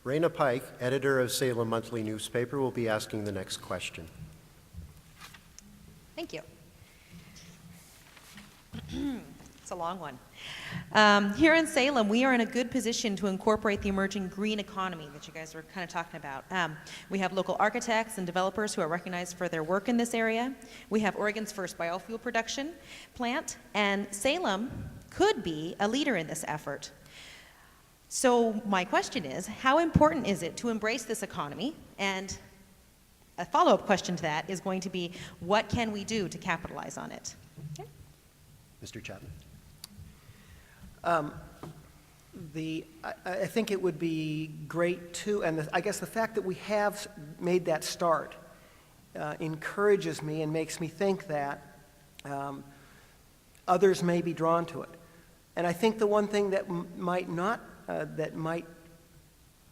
Raina Pike, editor of Salem Monthly Newspaper, will be asking the next question. Thank you. It's a long one. Here in Salem, we are in a good position to incorporate the emerging green economy that you guys were kind of talking about. We have local architects and developers who are recognized for their work in this area. We have Oregon's first biofuel production plant, and Salem could be a leader in this effort. So my question is, how important is it to embrace this economy? And a follow-up question to that is going to be, what can we do to capitalize on it? Okay. Mr. Chapman. I think it would be great too, and I guess the fact that we have made that start encourages me and makes me think that others may be drawn to it. And I think the one thing that might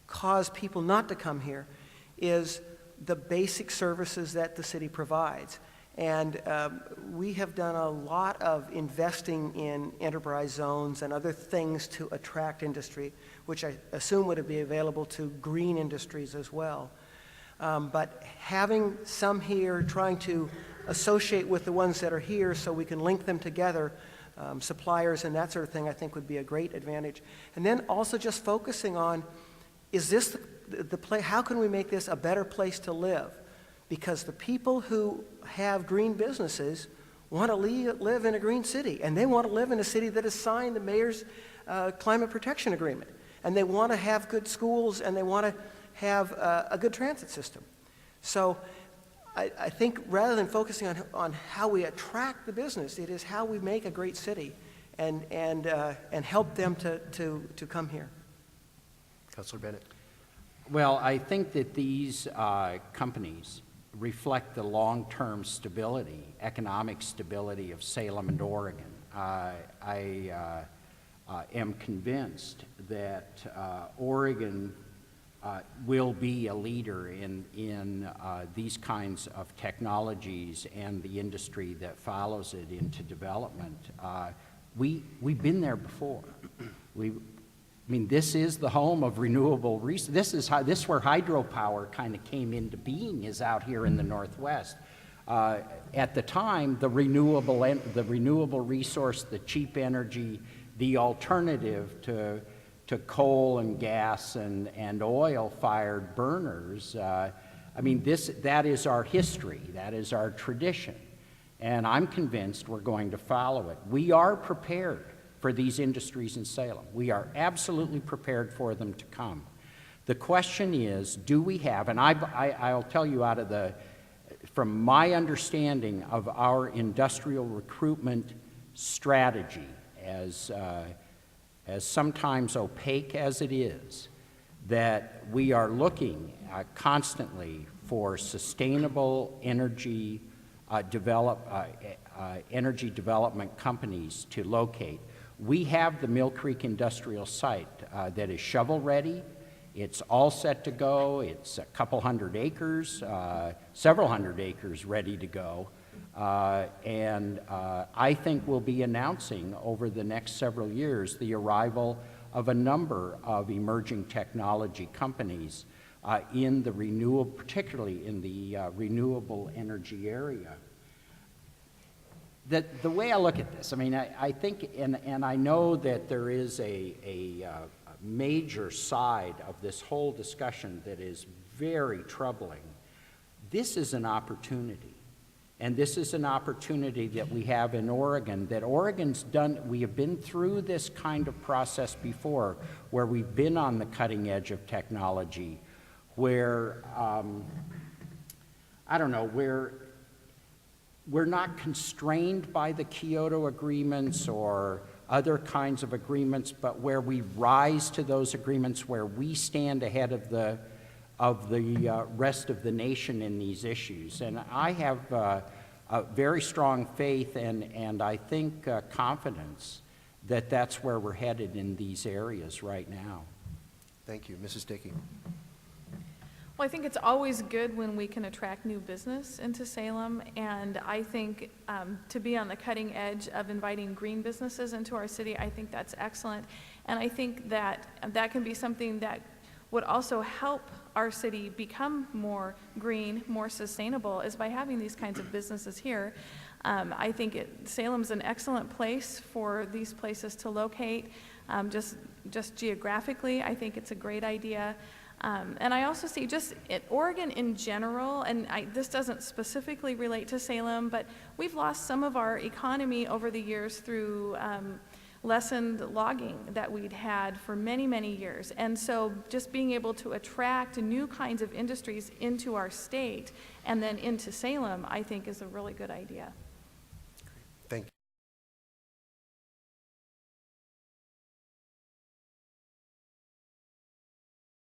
cause people not to come here is the basic services that the city provides. And we have done a lot of investing in enterprise zones and other things to attract industry, which I assume would be available to green industries as well. But having some here, trying to associate with the ones that are here so we can link them together, suppliers and that sort of thing, I think would be a great advantage. And then also just focusing on, is this the place, how can we make this a better place to live? Because the people who have green businesses want to live in a green city, and they want to live in a city that has signed the mayor's climate protection agreement, and they want to have good schools, and they want to have a good transit system. So I think rather than focusing on how we attract the business, it is how we make a great city and help them to come here. Councilor Bennett. Well, I think that these companies reflect the long-term stability, economic stability of Salem and Oregon. I am convinced that Oregon will be a leader in these kinds of technologies and the industry that follows it into development. We've been there before. I mean, this is the home of renewable resources. This is where hydropower kind of came into being, is out here in the Northwest. At the time, the renewable resource, the cheap energy, the alternative to coal and gas and oil-fired burners. I mean, that is our history. That is our tradition. And I'm convinced we're going to follow it. We are prepared for these industries in Salem. We are absolutely prepared for them to come. The question is, do we have, and I'll tell you from my understanding of our industrial recruitment strategy, as sometimes opaque as it is, that we are looking constantly for sustainable energy development companies to locate. We have the Mill Creek Industrial Site that is shovel-ready. It's all set to go. It's a couple hundred acres, several hundred acres ready to go. And I think we'll be announcing over the next several years the arrival of a number of emerging technology companies in the particularly in the renewable energy area. The way I look at this, I mean, I think, and I know that there is a major side of this whole discussion that is very troubling. This is an opportunity, and this is an opportunity that we have in Oregon, that Oregon's done. We have been through this kind of process before, where we've been on the cutting edge of technology, where, I don't know, where we're not constrained by the Kyoto agreements or other kinds of agreements, but where we rise to those agreements, where we stand ahead of the rest of the nation in these issues. And I have a very strong faith and I think confidence that that's where we're headed in these areas right now. Thank you. Mrs. Dickey. Well, I think it's always good when we can attract new business into Salem, and I think to be on the cutting edge of inviting green businesses into our city, I think that's excellent. And I think that that can be something that would also help our city become more green, more sustainable, is by having these kinds of businesses here. I think Salem's an excellent place for these places to locate. Just geographically, I think it's a great idea. And I also see just Oregon in general, and this doesn't specifically relate to Salem, but we've lost some of our economy over the years through lessened logging that we'd had for many, many years. And so just being able to attract new kinds of industries into our state and then into Salem, I think is a really good idea.